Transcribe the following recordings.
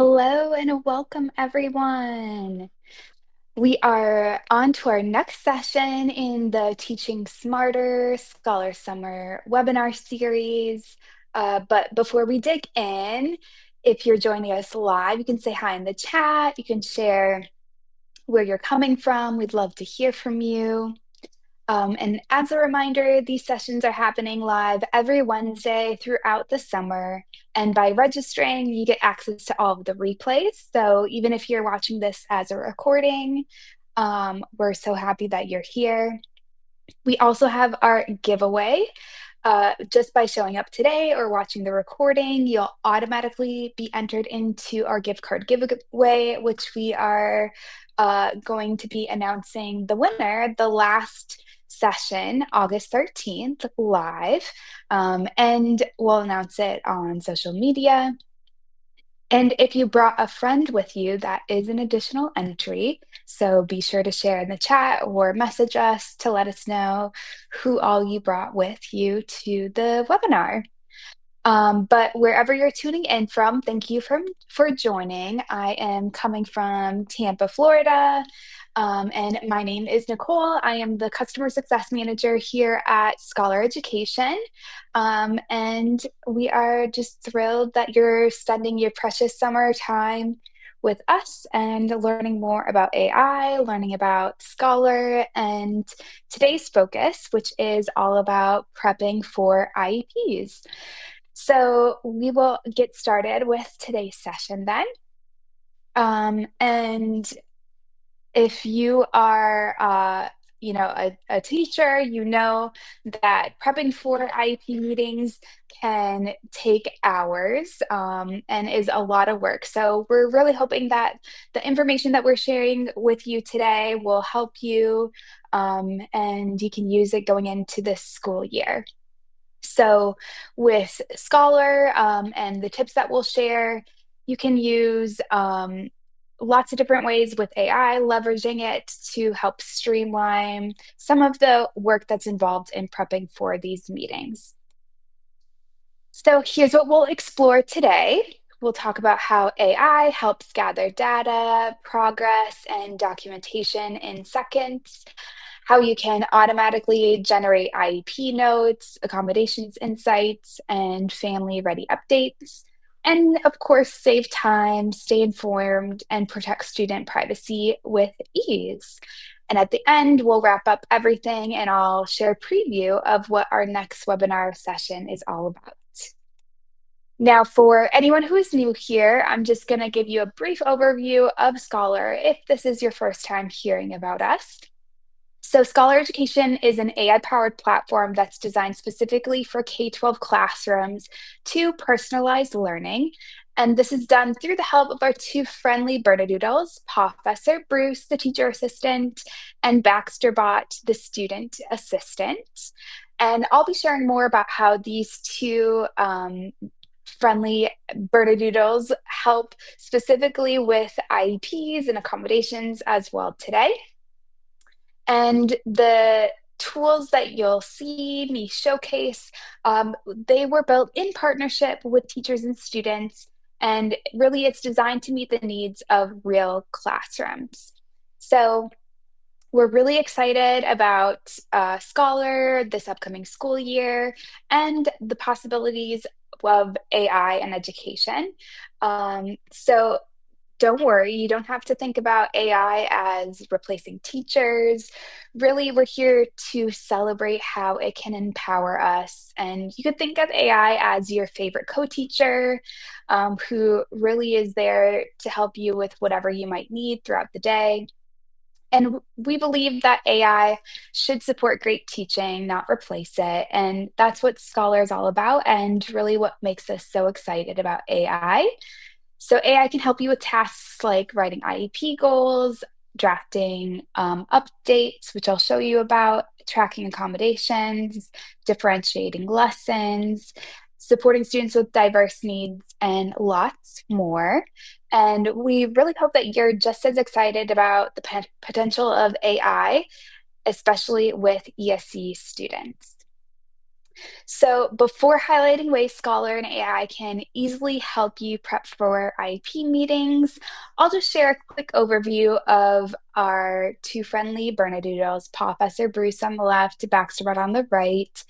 Hello and welcome, everyone. We are on to our next session in the Teaching Smarter Scholar Summer webinar series. But before we dig in, if you're joining us live, you can say hi in the chat. You can share where you're coming from. We'd love to hear from you. And as a reminder, these sessions are happening live every Wednesday throughout the summer. And by registering, you get access to all of the replays. So even if you're watching this as a recording, we're so happy that you're here. We also have our giveaway. Just by showing up today or watching the recording, you'll automatically be entered into our gift card giveaway, which we are going to be announcing the winner the last session, August 13th, live. And we'll announce it on social media. And if you brought a friend with you, that is an additional entry. So be sure to share in the chat or message us to let us know who all you brought with you to the webinar. But wherever you're tuning in from, thank you for joining. I am coming from Tampa, Florida, and my name is Nicole. I am the Customer Success Manager here at Scholar Education, and we are just thrilled that you're spending your precious summer time with us and learning more about AI, learning about Scholar, and today's focus, which is all about prepping for IEPs. So we will get started with today's session then. And if you are, a teacher, you know that prepping for IEP meetings can take hours and is a lot of work. So we're really hoping that the information that we're sharing with you today will help you and you can use it going into this school year. So with Scholar and the tips that we'll share, you can use lots of different ways with AI, leveraging it to help streamline some of the work that's involved in prepping for these meetings. So here's what we'll explore today. We'll talk about how AI helps gather data, progress, and documentation in seconds, how you can automatically generate IEP notes, accommodations insights, and family-ready updates, and of course, save time, stay informed, and protect student privacy with ease. And at the end, we'll wrap up everything and I'll share a preview of what our next webinar session is all about. Now, for anyone who is new here, I'm just going to give you a brief overview of Scholar if this is your first time hearing about us. So Scholar Education is an AI-powered platform that's designed specifically for K-12 classrooms to personalize learning. And this is done through the help of our two friendly Bernedoodles, PAWfessor Bruce, the teacher assistant, and BaxterBot, the student assistant. And I'll be sharing more about how these two friendly Bernedoodles help specifically with IEPs and accommodations as well today. And the tools that you'll see me showcase, they were built in partnership with teachers and students, and really it's designed to meet the needs of real classrooms. So we're really excited about Scholar this upcoming school year and the possibilities of AI and education. So don't worry, you don't have to think about AI as replacing teachers. Really, we're here to celebrate how it can empower us. And you could think of AI as your favorite co-teacher who really is there to help you with whatever you might need throughout the day. And we believe that AI should support great teaching, not replace it. And that's what Scholar is all about, and really what makes us so excited about AI. So AI can help you with tasks like writing IEP goals, drafting updates, which I'll show you about, tracking accommodations, differentiating lessons, supporting students with diverse needs, and lots more. And we really hope that you're just as excited about the potential of AI, especially with ESC students. So, before highlighting ways Scholar and AI can easily help you prep for IEP meetings, I'll just share a quick overview of our two friendly Bernedoodles, PAWfessor Bruce on the left, Baxterbot on the right.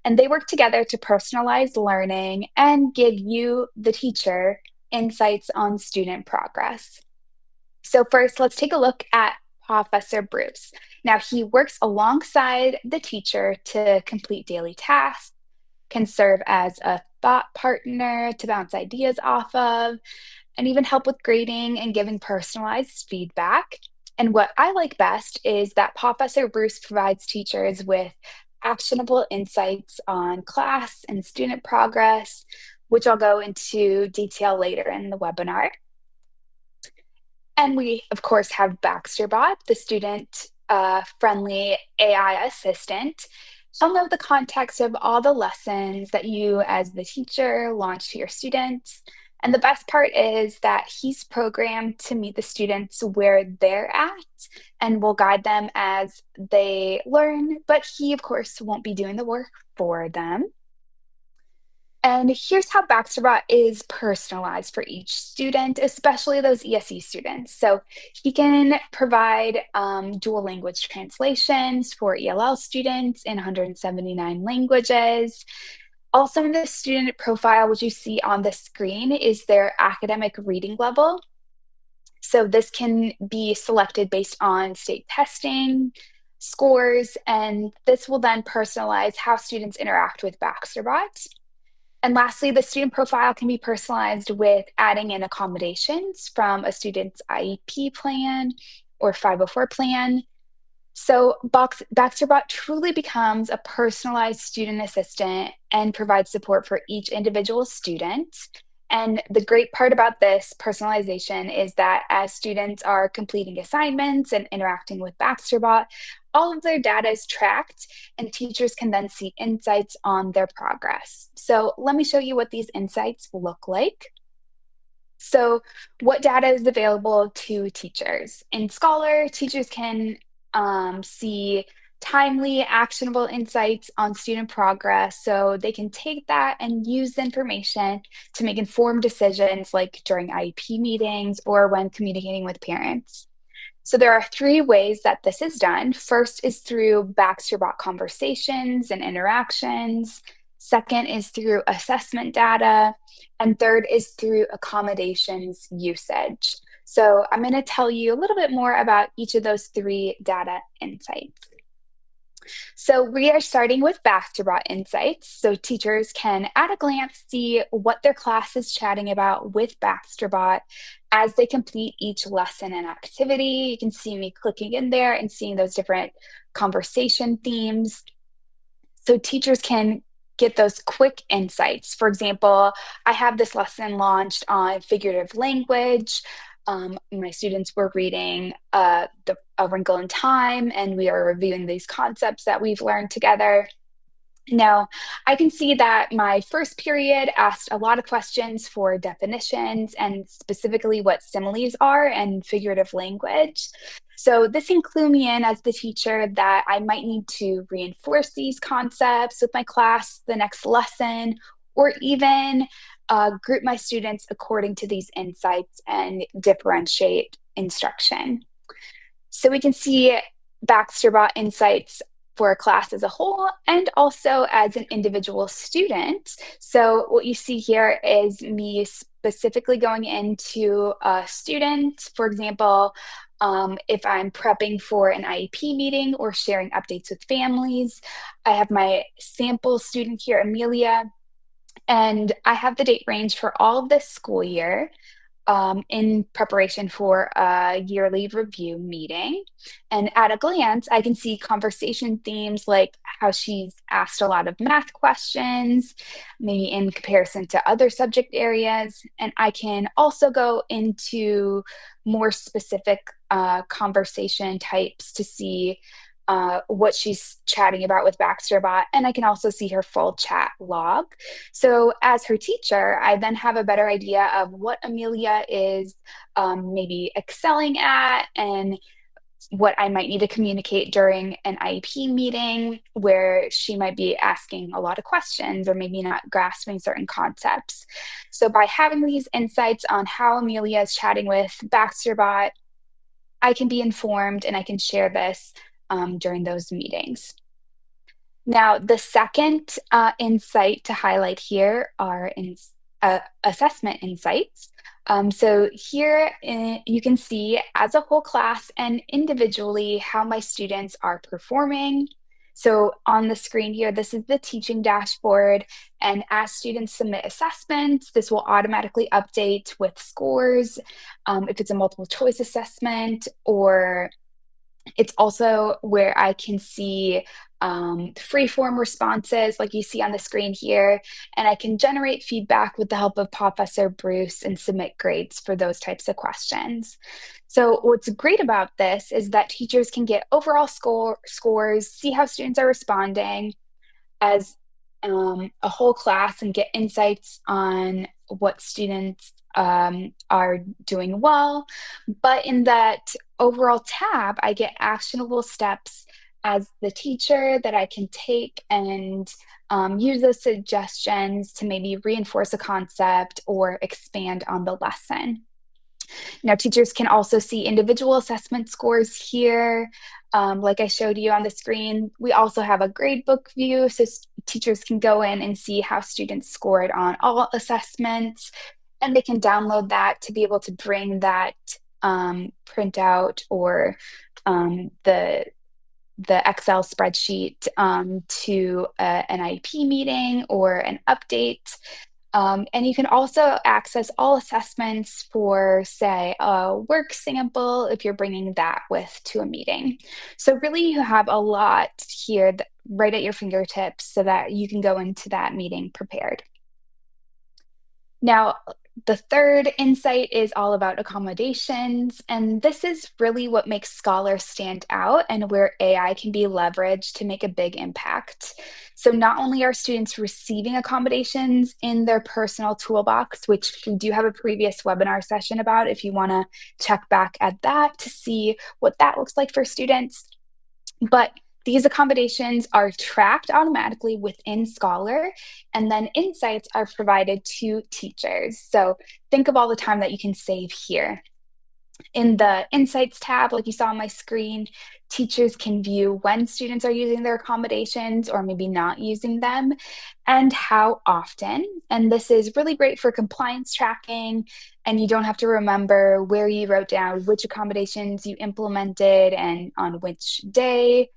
And they work together to personalize learning and give you, the teacher, insights on student progress. So, first, let's take a look at PAWfessor Bruce. Now, he works alongside the teacher to complete daily tasks, can serve as a thought partner to bounce ideas off of, and even help with grading and giving personalized feedback. And what I like best is that PAWfessor Bruce provides teachers with actionable insights on class and student progress, which I'll go into detail later in the webinar. And we, of course, have Baxterbot, the student friendly AI assistant. He'll know the context of all the lessons that you, as the teacher, launch to your students. And the best part is that he's programmed to meet the students where they're at and will guide them as they learn. But he, of course, won't be doing the work for them. And here's how Baxterbot is personalized for each student, especially those ESE students. So he can provide dual language translations for ELL students in 179 languages. Also in the student profile, what you see on the screen is their academic reading level. So this can be selected based on state testing, scores, and this will then personalize how students interact with Baxterbot. And lastly, the student profile can be personalized with adding in accommodations from a student's IEP plan or 504 plan. So Baxterbot truly becomes a personalized student assistant and provides support for each individual student. And the great part about this personalization is that as students are completing assignments and interacting with Baxterbot, all of their data is tracked and teachers can then see insights on their progress. So let me show you what these insights look like. So what data is available to teachers? In Scholar, teachers can see timely, actionable insights on student progress so they can take that and use the information to make informed decisions like during IEP meetings or when communicating with parents. So there are three ways that this is done. First is through Baxterbot conversations and interactions. Second is through assessment data. And third is through accommodations usage. So I'm going to tell you a little bit more about each of those three data insights. So we are starting with Baxterbot insights. So teachers can at a glance see what their class is chatting about with Baxterbot as they complete each lesson and activity. You can see me clicking in there and seeing those different conversation themes. So teachers can get those quick insights. For example, I have this lesson launched on figurative language. My students were reading A Wrinkle in Time, and we are reviewing these concepts that we've learned together. Now, I can see that my first period asked a lot of questions for definitions and specifically what similes are and figurative language. So this can clue me in as the teacher that I might need to reinforce these concepts with my class the next lesson, or even group my students according to these insights and differentiate instruction. So we can see Baxterbot insights for a class as a whole and also as an individual student. So what you see here is me specifically going into a student. For example, if I'm prepping for an IEP meeting or sharing updates with families, I have my sample student here, Amelia, and I have the date range for all of this school year in preparation for a yearly review meeting. And at a glance, I can see conversation themes like how she's asked a lot of math questions, maybe in comparison to other subject areas. And I can also go into more specific conversation types to see what she's chatting about with Baxterbot, and I can also see her full chat log. So as her teacher, I then have a better idea of what Amelia is maybe excelling at and what I might need to communicate during an IEP meeting where she might be asking a lot of questions or maybe not grasping certain concepts. So by having these insights on how Amelia is chatting with Baxterbot, I can be informed and I can share this during those meetings. Now, the second insight to highlight here are assessment insights. So here you can see as a whole class and individually how my students are performing. So on the screen here, this is the teaching dashboard. And as students submit assessments, this will automatically update with scores if it's a multiple choice assessment, or it's also where I can see free-form responses like you see on the screen here, and I can generate feedback with the help of PAWfessor Bruce and submit grades for those types of questions. So what's great about this is that teachers can get overall scores, see how students are responding as a whole class and get insights on what students are doing well. But in that overall tab, I get actionable steps as the teacher that I can take and use those suggestions to maybe reinforce a concept or expand on the lesson. Now, teachers can also see individual assessment scores here. Like I showed you on the screen, we also have a gradebook view, so teachers can go in and see how students scored on all assessments, and they can download that to be able to bring that printout or the Excel spreadsheet to an IEP meeting or an update. And you can also access all assessments for, say, a work sample if you're bringing that with to a meeting. So really you have a lot here right at your fingertips so that you can go into that meeting prepared. Now, the third insight is all about accommodations, and this is really what makes Scholar stand out and where AI can be leveraged to make a big impact. So not only are students receiving accommodations in their personal toolbox, which we do have a previous webinar session about if you want to check back at that to see what that looks like for students, but these accommodations are tracked automatically within Scholar, and then insights are provided to teachers. So think of all the time that you can save here. In the Insights tab, like you saw on my screen, teachers can view when students are using their accommodations or maybe not using them and how often. And this is really great for compliance tracking, and you don't have to remember where you wrote down which accommodations you implemented and on which day.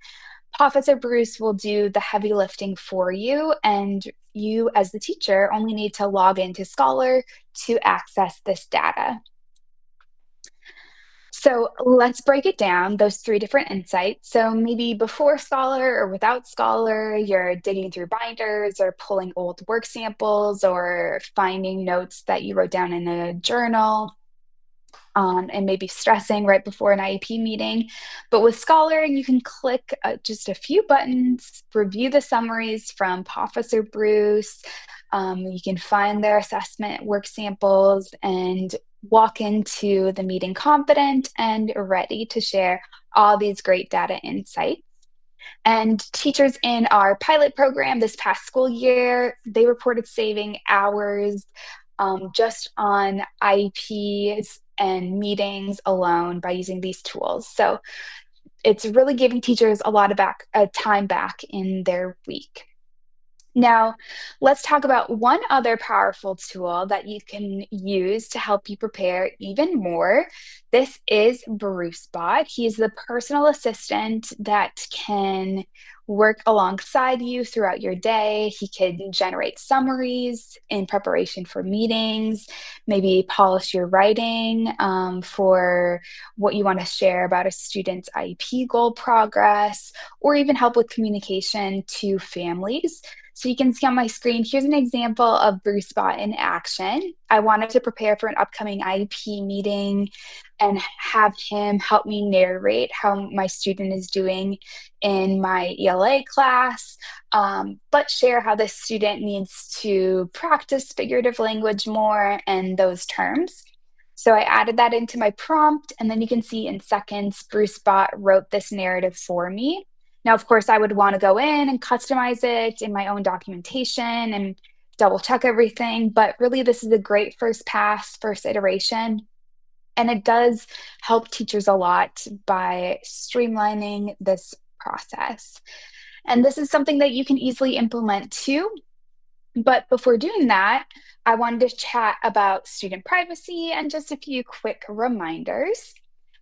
PAWfessor Bruce will do the heavy lifting for you, and you as the teacher only need to log into Scholar to access this data. So let's break it down, those three different insights. So maybe before Scholar or without Scholar, you're digging through binders or pulling old work samples or finding notes that you wrote down in a journal. And maybe stressing right before an IEP meeting. But with Scholar, you can click just a few buttons, review the summaries from PAWfessor Bruce. You can find their assessment work samples and walk into the meeting confident and ready to share all these great data insights. And teachers in our pilot program this past school year, they reported saving hours just on IEPs and meetings alone by using these tools. So it's really giving teachers a lot of time back in their week. Now, let's talk about one other powerful tool that you can use to help you prepare even more. This is BruceBot. He's the personal assistant that can work alongside you throughout your day. He can generate summaries in preparation for meetings, maybe polish your writing for what you want to share about a student's IEP goal progress, or even help with communication to families. So you can see on my screen, here's an example of BruceBot in action. I wanted to prepare for an upcoming IEP meeting and have him help me narrate how my student is doing in my ELA class, but share how this student needs to practice figurative language more and those terms. So I added that into my prompt, and then you can see in seconds, BruceBot wrote this narrative for me. Now, of course, I would want to go in and customize it in my own documentation and double check everything. But really, this is a great first pass, first iteration. And it does help teachers a lot by streamlining this process. And this is something that you can easily implement too. But before doing that, I wanted to chat about student privacy and just a few quick reminders.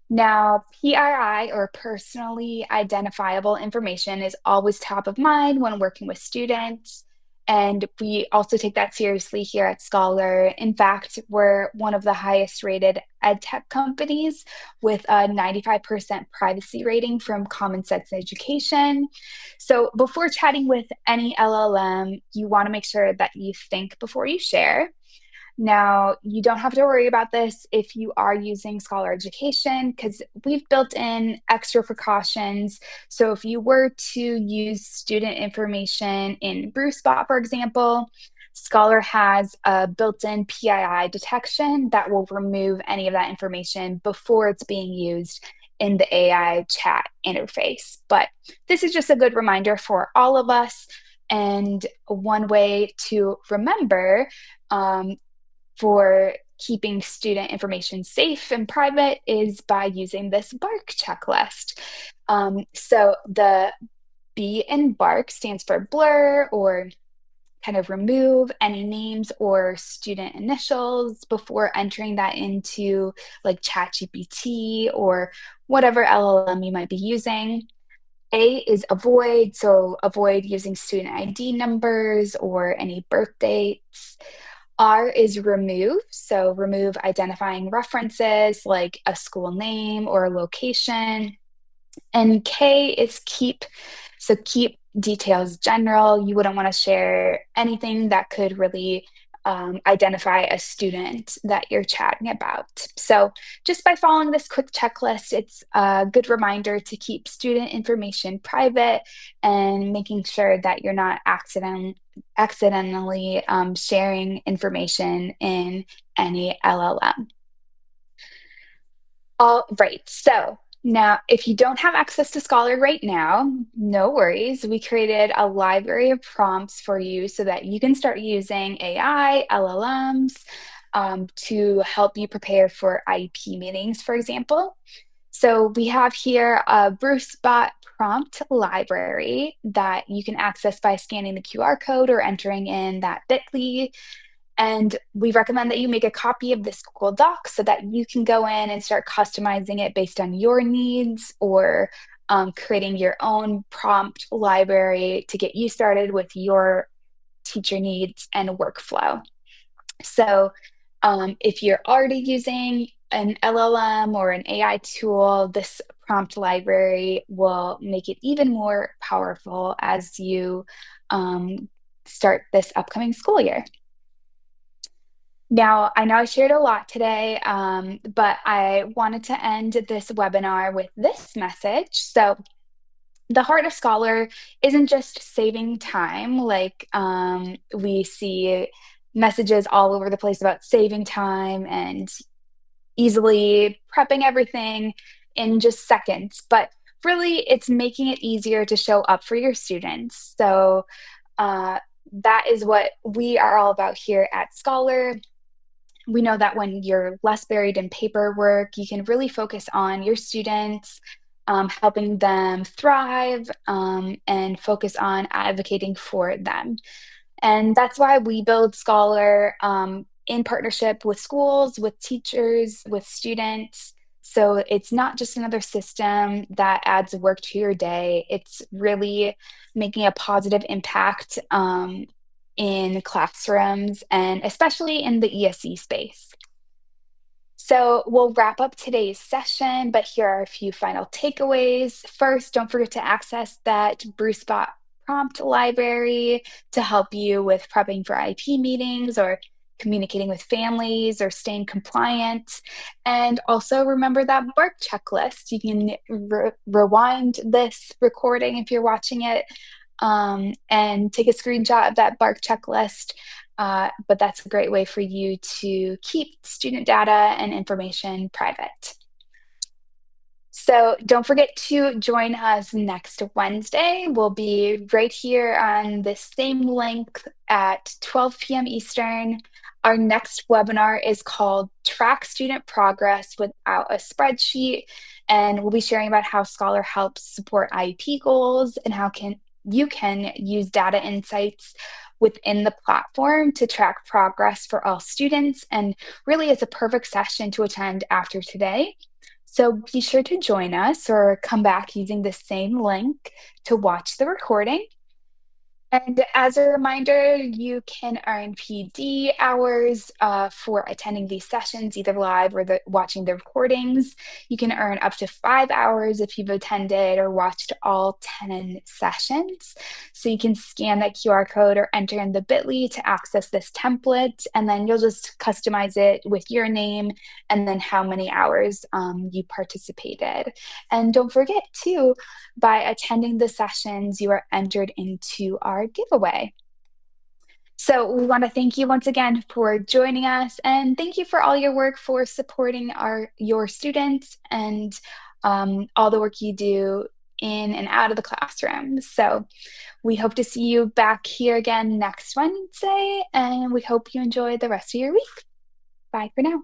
Now, PII, or personally identifiable information, is always top of mind when working with students. And we also take that seriously here at Scholar. In fact, we're one of the highest rated ed tech companies with a 95% privacy rating from Common Sense Education. So before chatting with any LLM, you want to make sure that you think before you share. Now, you don't have to worry about this if you are using Scholar Education because we've built in extra precautions. So if you were to use student information in BruceBot, for example, Scholar has a built-in PII detection that will remove any of that information before it's being used in the AI chat interface. But this is just a good reminder for all of us. And one way to remember for keeping student information safe and private is by using this BARC checklist. So the B in BARC stands for blur or kind of remove any names or student initials before entering that into like ChatGPT or whatever LLM you might be using. A is avoid, so avoid using student ID numbers or any birth dates. R is remove, so remove identifying references like a school name or a location. And K is keep, so keep details general. You wouldn't want to share anything that could really identify a student that you're chatting about. So just by following this quick checklist, it's a good reminder to keep student information private and making sure that you're not accidentally sharing information in any LLM. All right. So now, if you don't have access to Scholar right now, no worries. We created a library of prompts for you so that you can start using AI, LLMs to help you prepare for IEP meetings, for example. So we have here a BruceBot prompt library that you can access by scanning the QR code or entering in that bit.ly. And we recommend that you make a copy of this Google Doc so that you can go in and start customizing it based on your needs or creating your own prompt library to get you started with your teacher needs and workflow. So if you're already using an LLM or an AI tool, this prompt library will make it even more powerful as you start this upcoming school year. Now, I know I shared a lot today, but I wanted to end this webinar with this message. So, the heart of Scholar isn't just saving time, like we see messages all over the place about saving time and easily prepping everything in just seconds, but really it's making it easier to show up for your students. So, that is what we are all about here at Scholar. We know that when you're less buried in paperwork, you can really focus on your students, helping them thrive, and focus on advocating for them. And that's why we build Scholar in partnership with schools, with teachers, with students. So it's not just another system that adds work to your day. It's really making a positive impact in classrooms and especially in the ESE space. So we'll wrap up today's session, but here are a few final takeaways. First, don't forget to access that BruceBot prompt library to help you with prepping for IEP meetings or communicating with families or staying compliant. And also remember that BARC checklist. You can rewind this recording if you're watching it and take a screenshot of that BARC checklist. But that's a great way for you to keep student data and information private. So don't forget to join us next Wednesday. We'll be right here on the same link at 12 p.m. Eastern. Our next webinar is called Track Student Progress Without a Spreadsheet. And we'll be sharing about how Scholar helps support IEP goals and how you can use data insights within the platform to track progress for all students. And really, it's a perfect session to attend after today. So be sure to join us or come back using the same link to watch the recording. And as a reminder, you can earn PD hours for attending these sessions, either live or watching the recordings. You can earn up to 5 hours if you've attended or watched all 10 sessions. So you can scan that QR code or enter in the bit.ly to access this template, and then you'll just customize it with your name and then how many hours you participated. And don't forget too, by attending the sessions, you are entered into our giveaway. So we want to thank you once again for joining us, and thank you for all your work for supporting your students and all the work you do in and out of the classroom. So we hope to see you back here again next Wednesday, and we hope you enjoy the rest of your week. Bye for now.